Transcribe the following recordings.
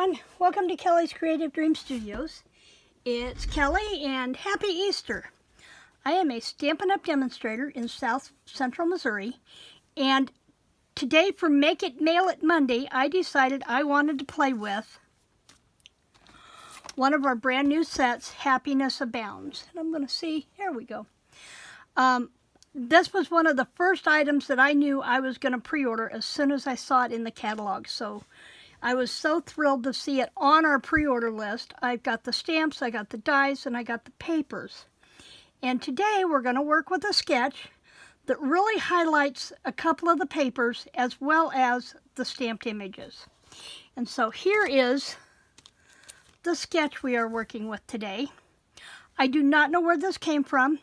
everyone, welcome to Kelly's Creative Dream Studios. It's Kelly and happy Easter. I am a Stampin' Up! Demonstrator in South Central Missouri, and today for Make It Mail It Monday, I decided I wanted to play with one of our brand new sets, Happiness Abounds. And I'm going to see, here we go. This was one of the first items that I knew I was going to pre-order as soon as I saw it in the catalog. So I was so thrilled to see it on our pre-order list. I've got the stamps, I got the dies, and I got the papers. And today we're going to work with a sketch that really highlights a couple of the papers as well as the stamped images. And so here is the sketch we are working with today. I do not know where this came from.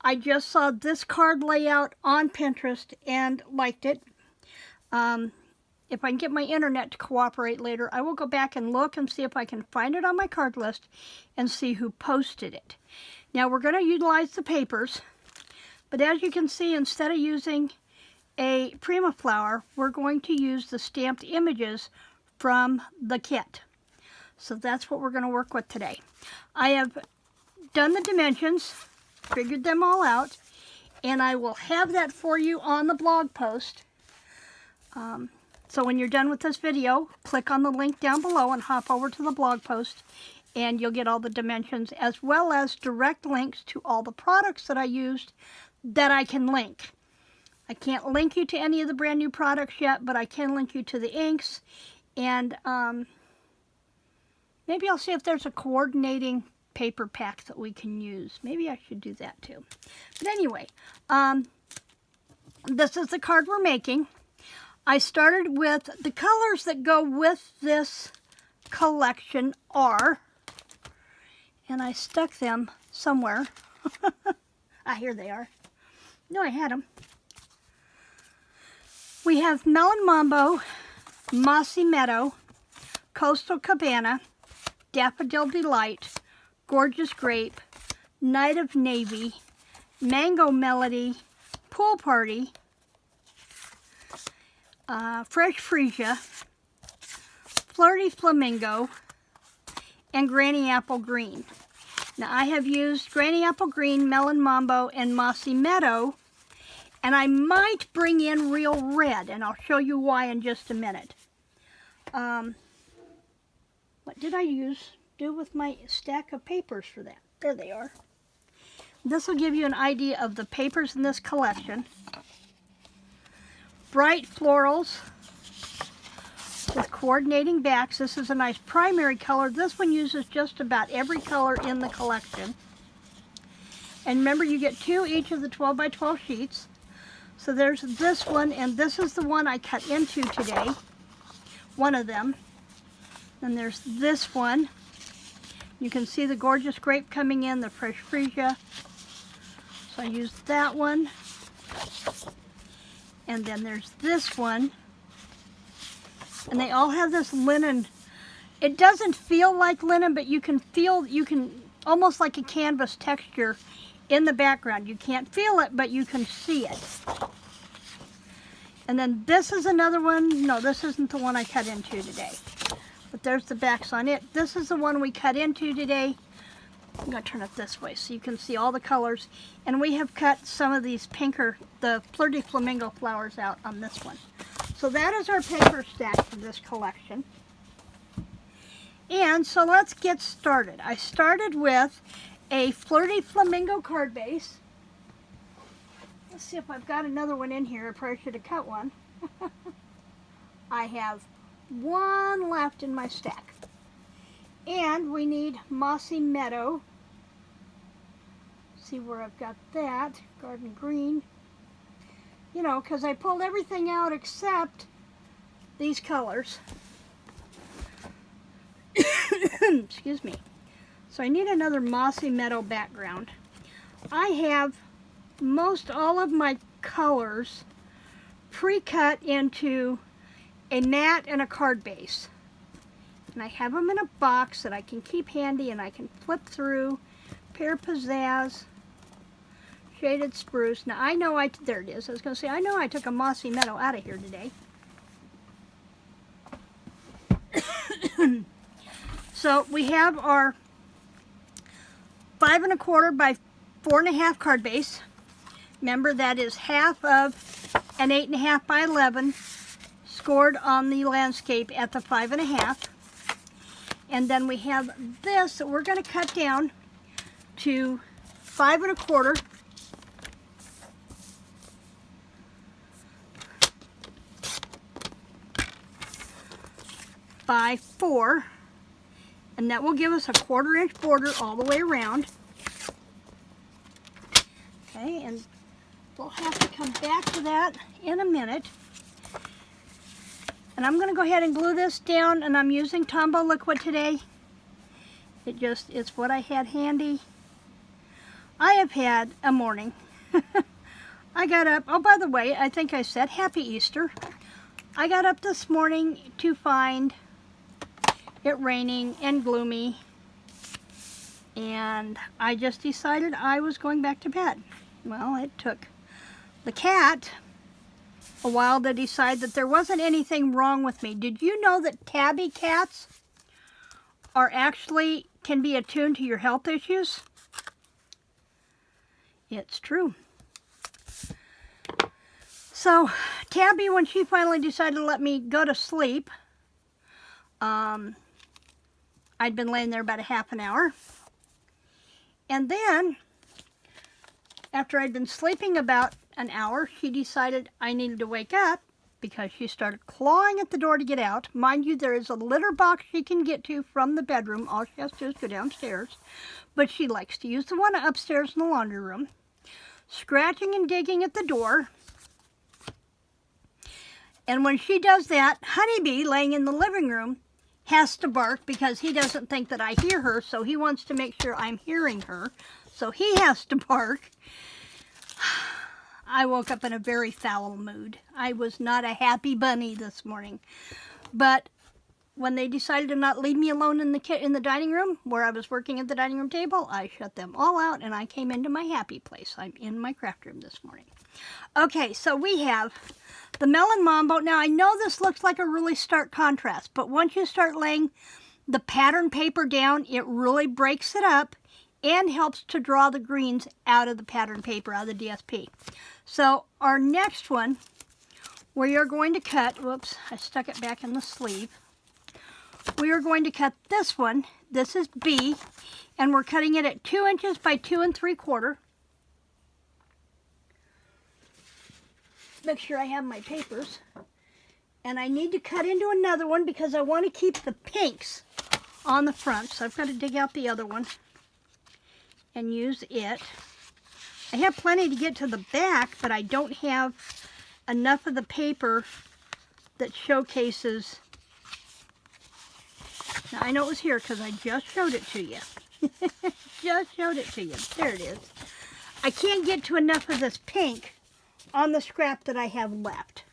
I just saw this card layout on Pinterest and liked it. If I can get my internet to cooperate later, I will go back and look and see if I can find it on my card list and see who posted it. Now we're going to utilize the papers, but as you can see, instead of using a Prima flower, we're going to use the stamped images from the kit. So that's what we're going to work with today. I have done the dimensions, figured them all out, and I will have that for you on the blog post. So when you're done with this video, click on the link down below and hop over to the blog post, and you'll get all the dimensions as well as direct links to all the products that I used that I can link. I can't link you to any of the brand new products yet, but I can link you to the inks, and maybe I'll see if there's a coordinating paper pack that we can use. Maybe I should do that too. But anyway, this is the card we're making. I started with the colors that go with this collection are, and I stuck them somewhere. Here they are. No, I had them. We have Melon Mambo, Mossy Meadow, Coastal Cabana, Daffodil Delight, Gorgeous Grape, Night of Navy, Mango Melody, Pool Party, Fresh Freesia, Flirty Flamingo, and Granny Apple Green. Now I have used Granny Apple Green, Melon Mambo, and Mossy Meadow, and I might bring in Real Red, and I'll show you why in just a minute. What did I do with my stack of papers for that? There they are. This will give you an idea of the papers in this collection. Bright florals with coordinating backs. This is a nice primary color. This one uses just about every color in the collection. And remember, you get 2 each of the 12 by 12 sheets. So there's this one, and this is the one I cut into today. One of them. Then there's this one. You can see the Gorgeous Grape coming in, the Fresh Freesia. So I used that one. And then there's this one. And they all have this linen. It doesn't feel like linen, but you can almost like a canvas texture in the background. You can't feel it, but you can see it. And then this is another one. No, this isn't the one I cut into today. But there's the backs on it. This is the one we cut into today. I'm going to turn it this way so you can see all the colors. And we have cut some of these pinker, the Flirty Flamingo flowers out on this one. So that is our paper stack for this collection. And so let's get started. I started with a Flirty Flamingo card base. Let's see if I've got another one in here. I probably should have cut one. I have one left in my stack. And we need Mossy Meadow. See where I've got that. Garden Green. You know, because I pulled everything out except these colors. Excuse me. So I need another Mossy Meadow background. I have most all of my colors pre-cut into a mat and a card base. And I have them in a box that I can keep handy and I can flip through. Pear Pizzazz, Shaded Spruce. Now I know there it is. I was going to say, I know I took a Mossy Meadow out of here today. So we have our 5 1/4 by 4 1/2 card base. Remember, that is half of an 8 1/2 by 11 scored on the landscape at the 5 1/2. And then we have this that we're going to cut down to 5 1/4 by 4, and that will give us a 1/4 inch border all the way around. Okay, and we'll have to come back to that in a minute. And I'm going to go ahead and glue this down, and I'm using Tombow liquid today. It's what I had handy. I have had a morning. I got up, oh, by the way, I think I said Happy Easter. I got up this morning to find it raining and gloomy, and I just decided I was going back to bed. Well, it took the cat a while to decide that there wasn't anything wrong with me. Did you know that tabby cats can be attuned to your health issues? It's true. So Tabby, when she finally decided to let me go to sleep, I'd been laying there about a half an hour. And then, after I'd been sleeping about an hour, she decided I needed to wake up because she started clawing at the door to get out. Mind you, there is a litter box she can get to from the bedroom. All she has to do is go downstairs. But she likes to use the one upstairs in the laundry room. Scratching and digging at the door. And when she does that, Honeybee, laying in the living room, has to bark because he doesn't think that I hear her, so he wants to make sure I'm hearing her. So he has to bark. I woke up in a very foul mood. I was not a happy bunny this morning. But when they decided to not leave me alone in the dining room, where I was working at the dining room table, I shut them all out and I came into my happy place. I'm in my craft room this morning. Okay, so we have the Melon Mambo. Now, I know this looks like a really stark contrast, but once you start laying the pattern paper down, it really breaks it up and helps to draw the greens out of the pattern paper, out of the DSP. So our next one, we are going to cut, whoops, I stuck it back in the sleeve. We are going to cut this one. This is B, and we're cutting it at 2 inches by 2 3/4. Make sure I have my papers. And I need to cut into another one because I want to keep the pinks on the front. So I've got to dig out the other one and use it. I have plenty to get to the back, but I don't have enough of the paper that showcases. Now, I know it was here because I just showed it to you. Just showed it to you. There it is. I can't get to enough of this pink on the scrap that I have left.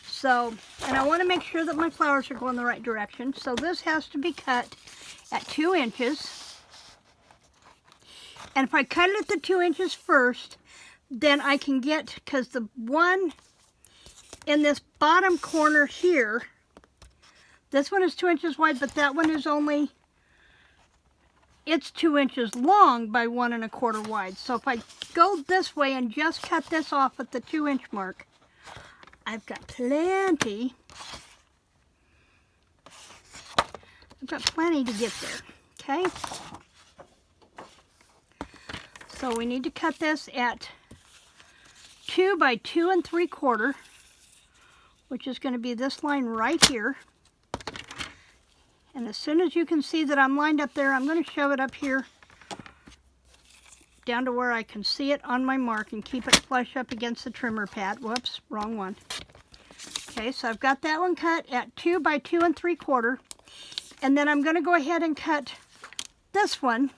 So, and I want to make sure that my flowers are going the right direction. So this has to be cut at 2 inches. And if I cut it at the 2 inches first, then I can get, because the one in this bottom corner here, this one is 2 inches wide, but that one is only, it's 2 inches long by 1 1/4 wide. So if I go this way and just cut this off at the 2 inch mark, I've got plenty. I've got plenty to get there, okay? So we need to cut this at 2 by 2 3/4, which is going to be this line right here. And as soon as you can see that I'm lined up there, I'm going to shove it up here down to where I can see it on my mark and keep it flush up against the trimmer pad. Whoops, wrong one. Okay, so I've got that one cut at 2 by 2 3/4. And then I'm going to go ahead and cut this one,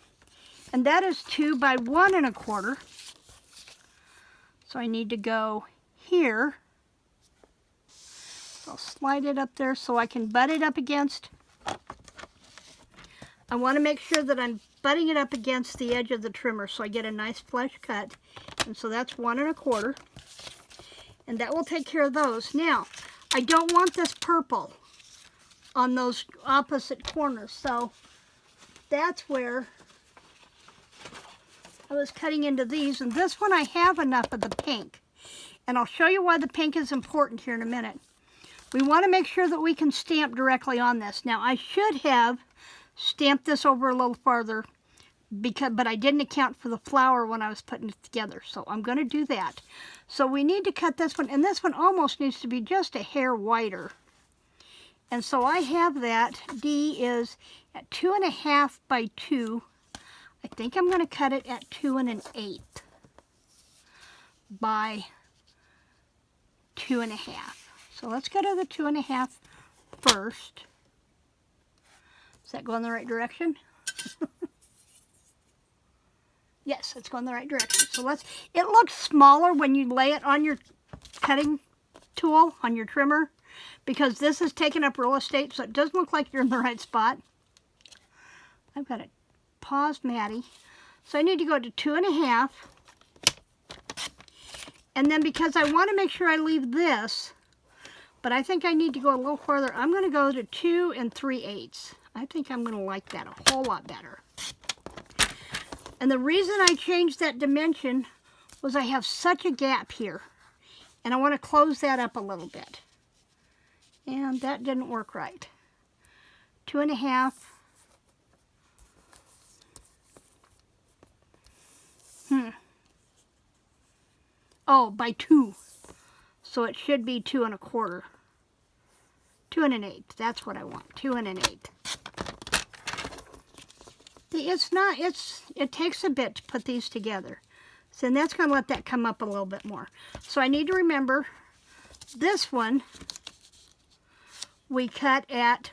and that is 2 by 1 1/4. So I need to go here. So I'll slide it up there so I can butt it up against. I want to make sure that I'm butting it up against the edge of the trimmer so I get a nice flush cut. And so that's 1 1/4. And that will take care of those. Now, I don't want this purple on those opposite corners. So that's where I was cutting into these. And this one I have enough of the pink. And I'll show you why the pink is important here in a minute. We want to make sure that we can stamp directly on this. Now, I should have stamped this over a little farther, but I didn't account for the flower when I was putting it together. So I'm going to do that. So we need to cut this one, and this one almost needs to be just a hair wider. And so I have that. D is at 2.5 by 2. I think I'm going to cut it at 2 1/8 by 2.5. So let's go to the 2.5 first. Does that go in the right direction? Yes, it's going the right direction. So it looks smaller when you lay it on your cutting tool, on your trimmer, because this is taking up real estate, so it doesn't look like you're in the right spot. I've got to pause Maddie. So I need to go to 2.5. And then because I want to make sure I leave this, but I think I need to go a little further, I'm going to go to 2 3/8. I think I'm going to like that a whole lot better. And the reason I changed that dimension was I have such a gap here. And I want to close that up a little bit. And that didn't work right. 2.5. Oh, by 2. So it should be 2 1/4. 2 1/8. That's what I want. 2 1/8. It takes a bit to put these together. So then that's going to let that come up a little bit more. So I need to remember this one we cut at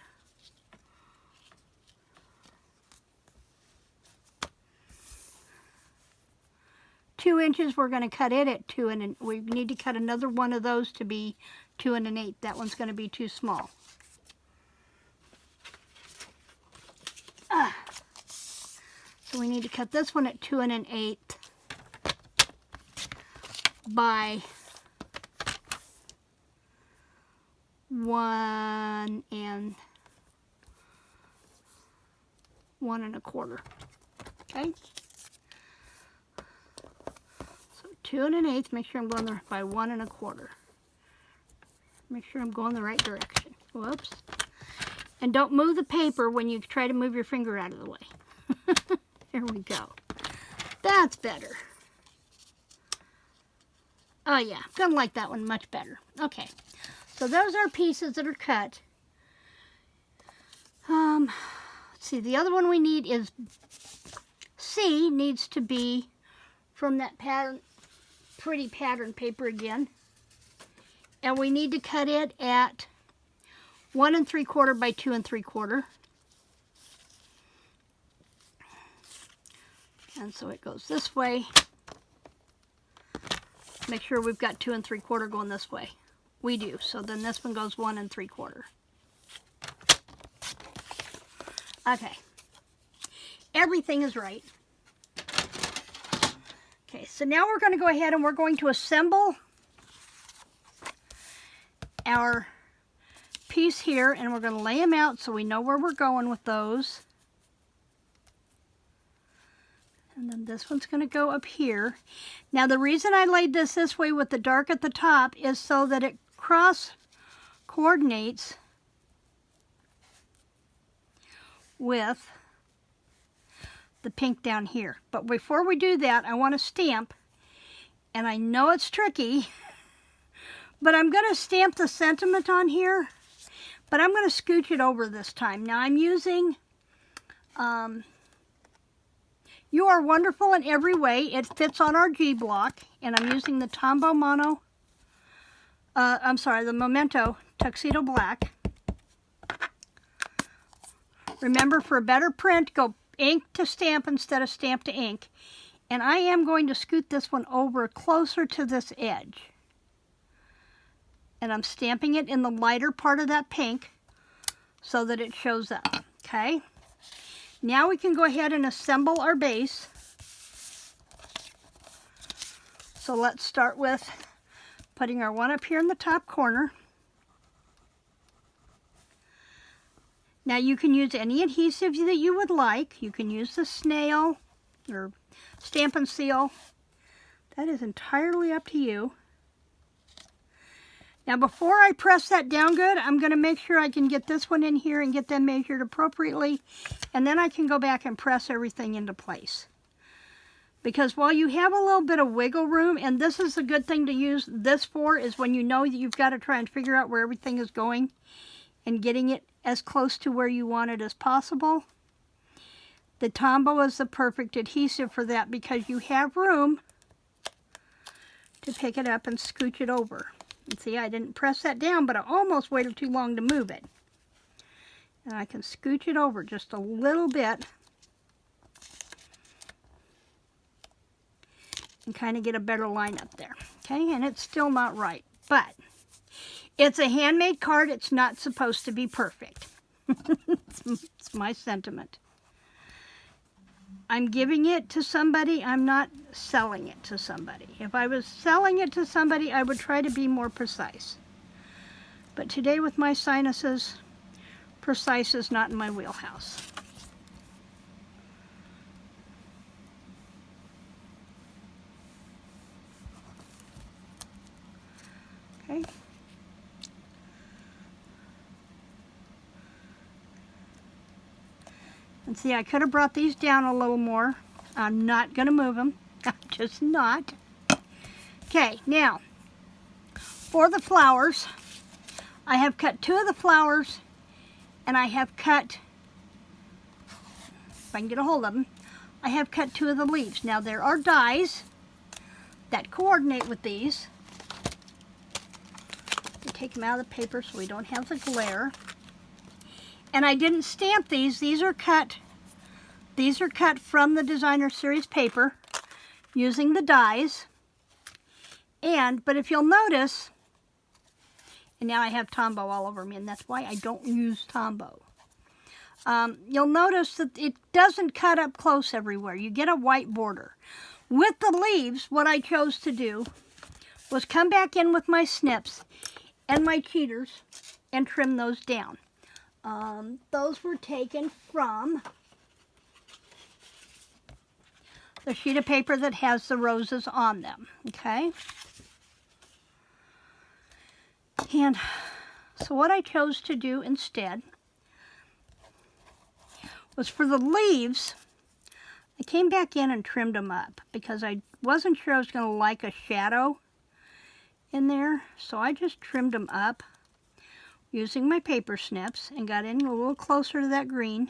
2 inches. We're going to cut it at 2 and we need to cut another one of those to be 2 1/8. That one's going to be too small. So we need to cut this one at 2 1/8 by 1 1/4. Okay. So 2 1/8. Make sure I'm going there by 1 1/4. Make sure I'm going the right direction. Whoops. And don't move the paper when you try to move your finger out of the way. There we go. That's better. Oh yeah, gonna like that one much better. Okay, so those are pieces that are cut. Let's see, the other one we need is C, needs to be from that pattern, pretty pattern paper again. And we need to cut it at 1 3/4 by 2 3/4. And so it goes this way. Make sure we've got 2 3/4 going this way. We do. So then this one goes 1 3/4. Okay. Everything is right. Okay, so now we're going to go ahead and we're going to assemble our piece here, and we're going to lay them out so we know where we're going with those. And then this one's going to go up here. Now the reason I laid this way with the dark at the top is so that it cross coordinates with the pink down here. But before we do that, I want to stamp, and I know it's tricky, but I'm going to stamp the sentiment on here, but I'm going to scooch it over this time. Now I'm using You Are Wonderful in Every Way. It fits on our G block, and I'm using the the Memento Tuxedo Black. Remember, for a better print, go ink to stamp instead of stamp to ink. And I am going to scoot this one over closer to this edge. And I'm stamping it in the lighter part of that pink so that it shows up, okay? Now we can go ahead and assemble our base. So let's start with putting our one up here in the top corner. Now you can use any adhesive that you would like. You can use the snail or Stamp and Seal. That is entirely up to you. Now before I press that down good, I'm going to make sure I can get this one in here and get them measured appropriately. And then I can go back and press everything into place. Because while you have a little bit of wiggle room, and this is a good thing to use this for, is when you know that you've got to try and figure out where everything is going and getting it as close to where you want it as possible. The Tombow is the perfect adhesive for that because you have room to pick it up and scooch it over. And see, I didn't press that down, but I almost waited too long to move it. And I can scooch it over just a little bit and kind of get a better line up there. Okay, and it's still not right, but it's a handmade card. It's not supposed to be perfect. It's my sentiment. I'm giving it to somebody. I'm not selling it to somebody. If I was selling it to somebody, I would try to be more precise. But today with my sinuses, precise is not in my wheelhouse. Okay. And see, I could have brought these down a little more. I'm not going to move them. I'm just not. Okay, now, for the flowers, I have cut 2 of the flowers, and I have cut, if I can get a hold of them, I have cut 2 of the leaves. Now, there are dies that coordinate with these. Take them out of the paper so we don't have the glare. And I didn't stamp these. These are cut from the Designer Series paper using the dies. But if you'll notice, and now I have Tombow all over me, and that's why I don't use Tombow. You'll notice that it doesn't cut up close everywhere. You get a white border. With the leaves, what I chose to do was come back in with my snips and my cheaters and trim those down. Those were taken from the sheet of paper that has the roses on them, okay? And so what I chose to do instead was for the leaves, I came back in and trimmed them up because I wasn't sure I was going to like a shadow in there, so I just trimmed them up using my paper snips and got in a little closer to that green.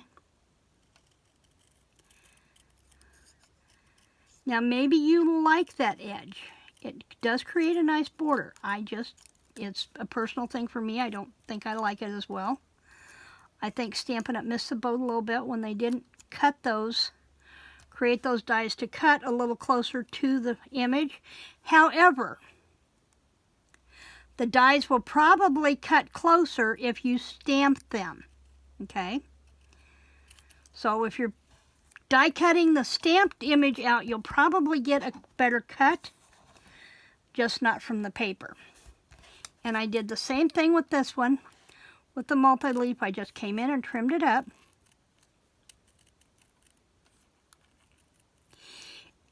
Now maybe you like that edge. It does create a nice border. It's a personal thing for me. I don't think I like it as well. I think Stampin' Up! Missed the boat a little bit when they didn't cut those, create those dies to cut a little closer to the image. However, the dies will probably cut closer if you stamp them, okay? So if you're die cutting the stamped image out, you'll probably get a better cut, just not from the paper. And I did the same thing with this one. With the multi-leaf, I just came in and trimmed it up.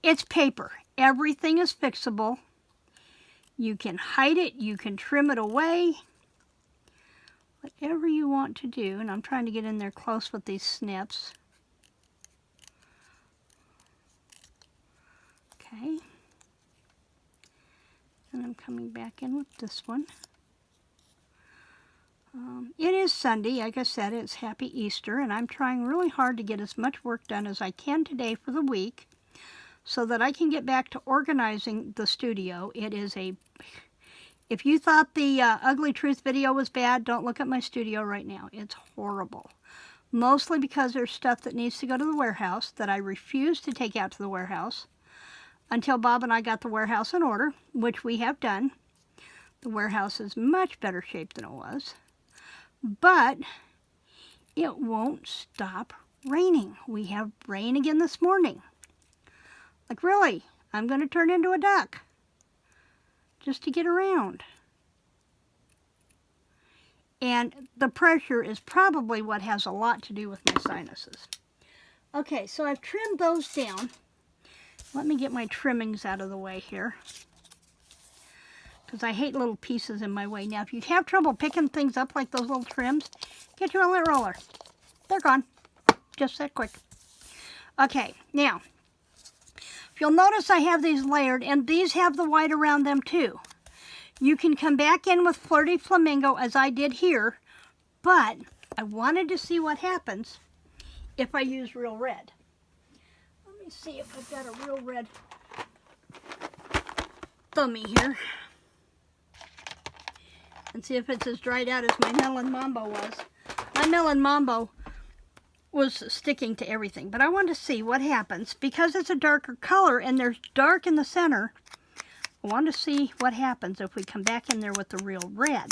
It's paper. Everything is fixable. You can hide it, you can trim it away, whatever you want to do. And I'm trying to get in there close with these snips. Okay. And I'm coming back in with this one. It is Sunday. Like I said, it's Happy Easter, and I'm trying really hard to get as much work done as I can today for the week so that I can get back to organizing the studio. It is if you thought the Ugly Truth video was bad, don't look at my studio right now. It's horrible. Mostly because there's stuff that needs to go to the warehouse that I refuse to take out to the warehouse until Bob and I got the warehouse in order, which we have done. The warehouse is much better shape than it was. But it won't stop raining. We have rain again this morning. Like, really, I'm going to turn into a duck just to get around. And the pressure is probably what has a lot to do with my sinuses. Okay, so I've trimmed those down. Let me get my trimmings out of the way here, because I hate little pieces in my way. Now, if you have trouble picking things up like those little trims, get you a lint roller. They're gone. Just that quick. Okay, now, if you'll notice I have these layered, and these have the white around them too. You can come back in with Flirty Flamingo as I did here, but I wanted to see what happens if I use real red. Let me see if I've got a real red thummy here. And see if it's as dried out as my Melon Mambo was. My Melon Mambo was sticking to everything, but I wanted to see what happens. Because it's a darker color and there's dark in the center, I want to see what happens if we come back in there with the real red.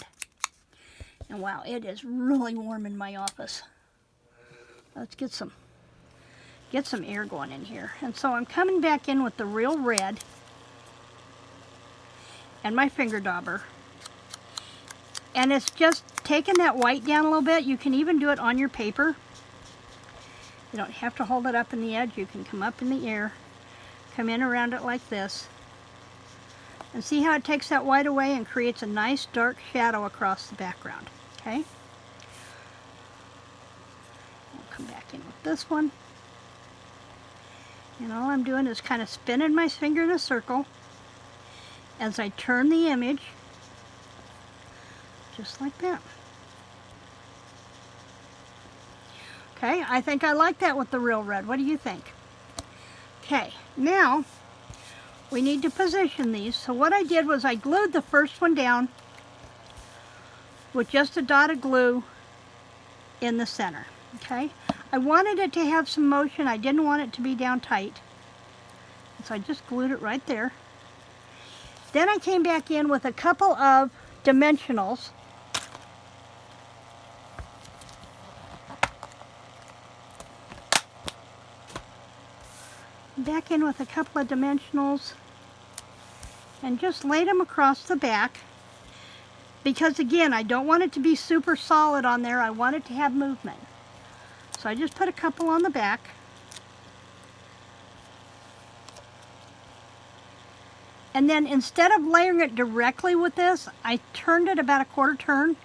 And wow, it is really warm in my office. Let's get some air going in here. And so I'm coming back in with the real red and my finger dauber. And it's just taking that white down a little bit. You can even do it on your paper. You don't have to hold it up in the edge. You can come up in the air, come in around it like this. And see how it takes that white away and creates a nice dark shadow across the background, okay? I'll come back in with this one. And all I'm doing is kind of spinning my finger in a circle as I turn the image, just like that. Okay, I think I like that with the real red. What do you think? Okay, now we need to position these. So what I did was I glued the first one down with just a dot of glue in the center, okay? I wanted it to have some motion. I didn't want it to be down tight. So I just glued it right there. Then I came back in with a couple of dimensionals. Back in with a couple of dimensionals and just laid them across the back, because again, I don't want it to be super solid on there. I want it to have movement. So I just put a couple on the back. And then instead of layering it directly with this, I turned it about a quarter turn.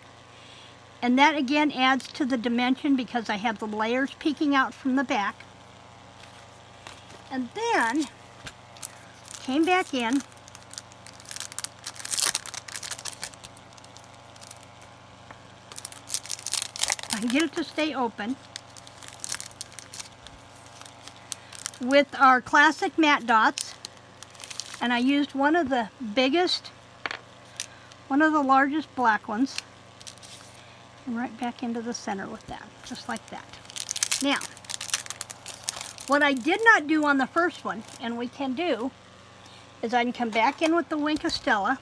And that again adds to the dimension because I have the layers peeking out from the back. And then came back in I can get it to stay open with our classic matte dots, and I used one of the largest black ones, and right back into the center with that, just like that. Now, what I did not do on the first one, and we can do, is I can come back in with the Wink of Stella.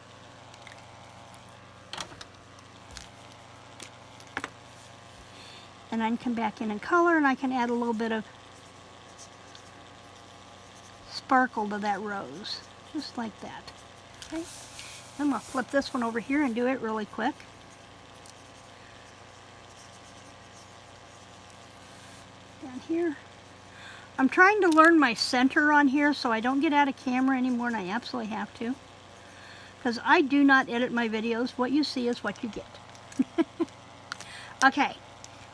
And I can come back in color, and I can add a little bit of sparkle to that rose, just like that. Okay, I'm going to flip this one over here and do it really quick. Down here. I'm trying to learn my center on here so I don't get out of camera anymore, and I absolutely have to. Because I do not edit my videos. What you see is what you get. Okay,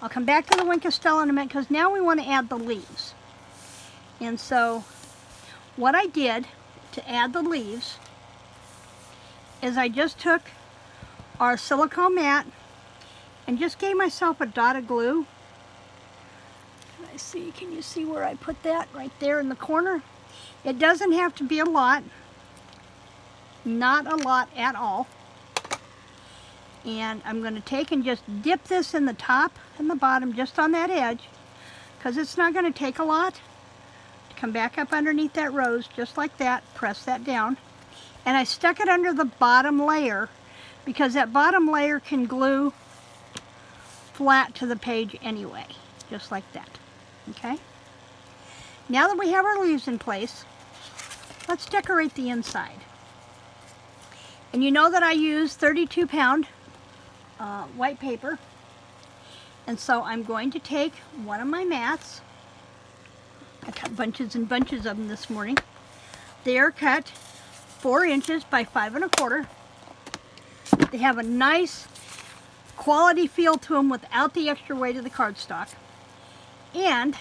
I'll come back to the Wink of Stella in a minute because now we want to add the leaves. And so what I did to add the leaves is I just took our silicone mat and just gave myself a dot of glue. Can you see where I put that? Right there in the corner. It doesn't have to be a lot. Not a lot at all. And I'm going to take and just dip this in the top and the bottom, just on that edge, because it's not going to take a lot. Come back up underneath that rose, just like that. Press that down. And I stuck it under the bottom layer, because that bottom layer can glue flat to the page anyway, just like that. Okay? Now that we have our leaves in place, let's decorate the inside. And you know that I use 32 pound white paper. And so I'm going to take one of my mats. I cut bunches and bunches of them this morning. They are cut 4 inches by 5 1/4. They have a nice quality feel to them without the extra weight of the cardstock. And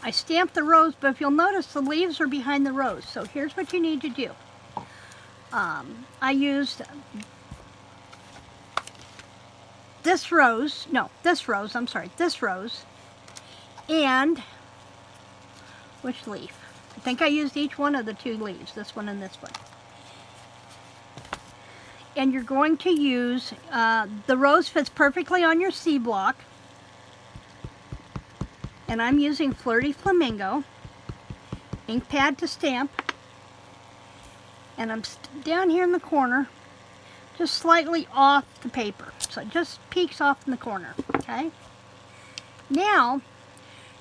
I stamped the rows, but if you'll notice, the leaves are behind the rows. So here's what you need to do. I used this rose, and which leaf? I think I used each one of the 2 leaves, this one and this one. And you're going to use, the rose fits perfectly on your C block. And I'm using Flirty Flamingo ink pad to stamp. And I'm down here in the corner, just slightly off the paper. So it just peeks off in the corner, okay? Now,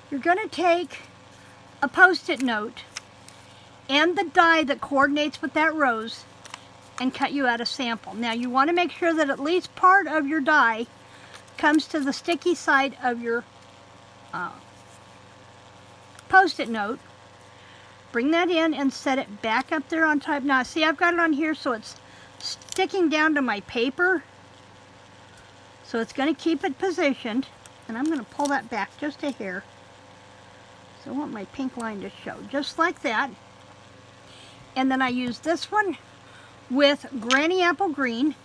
you're going to take a Post-it note and the die that coordinates with that rose and cut you out a sample. Now, you want to make sure that at least part of your die comes to the sticky side of your Post-it note. Bring that in and set it back up there on top. Now, see, I've got it on here so it's sticking down to my paper. So it's going to keep it positioned. And I'm going to pull that back just a hair. So I want my pink line to show, just like that. And then I use this one with Granny Apple Green.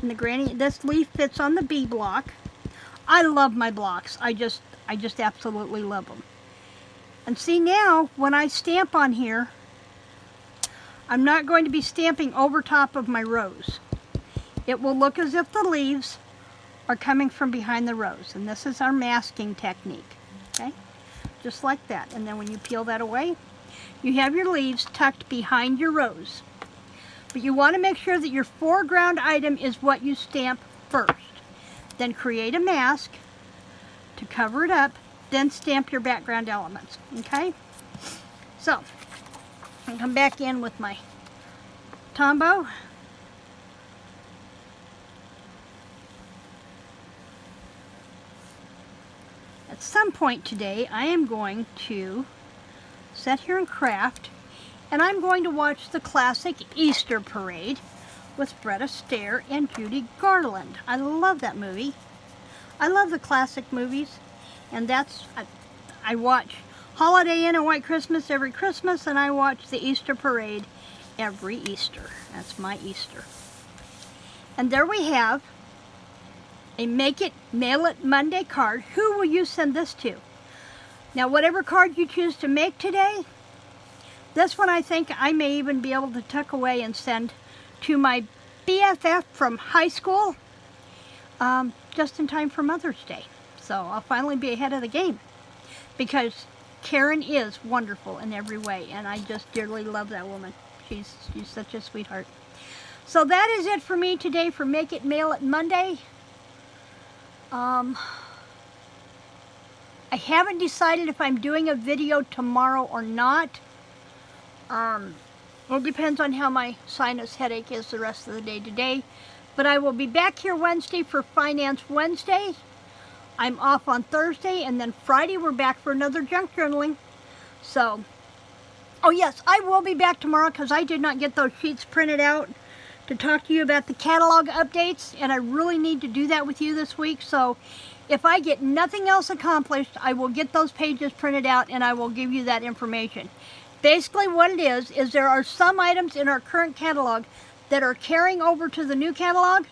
And this leaf fits on the B block. I love my blocks. I just absolutely love them. And see, now when I stamp on here, I'm not going to be stamping over top of my rose. It will look as if the leaves are coming from behind the rose. And this is our masking technique. Okay? Just like that. And then when you peel that away, you have your leaves tucked behind your rose. But you want to make sure that your foreground item is what you stamp first. Then create a mask to cover it up, then stamp your background elements, okay? So, I'll come back in with my Tombow. At some point today, I am going to sit here and craft, and I'm going to watch the classic Easter Parade with Fred Astaire and Judy Garland. I love that movie. I love the classic movies, and I watch Holiday Inn and White Christmas every Christmas, and I watch the Easter Parade every Easter. That's my Easter. And there we have a Make It, Mail It Monday card. Who will you send this to? Now, whatever card you choose to make today, this one I think I may even be able to tuck away and send to my BFF from high school, just in time for Mother's Day. So I'll finally be ahead of the game, because Karen is wonderful in every way, and I just dearly love that woman. She's such a sweetheart. So that is it for me today for Make It, Mail It Monday. I haven't decided if I'm doing a video tomorrow or not. Well, it depends on how my sinus headache is the rest of the day today. But I will be back here Wednesday for Finance Wednesday. I'm off on Thursday, and then Friday we're back for another junk journaling. So, oh yes, I will be back tomorrow because I did not get those sheets printed out to talk to you about the catalog updates, and I really need to do that with you this week. So if I get nothing else accomplished, I will get those pages printed out and I will give you that information. Basically what it is there are some items in our current catalog that are carrying over to the new catalog,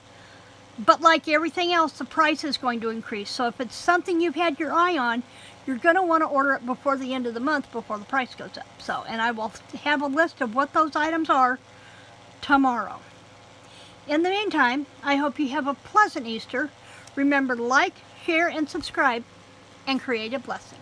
but like everything else, the price is going to increase. So if it's something you've had your eye on, you're going to want to order it before the end of the month, before the price goes up. So, and I will have a list of what those items are tomorrow. In the meantime, I hope you have a pleasant Easter. Remember to like, share, and subscribe, and create a blessing.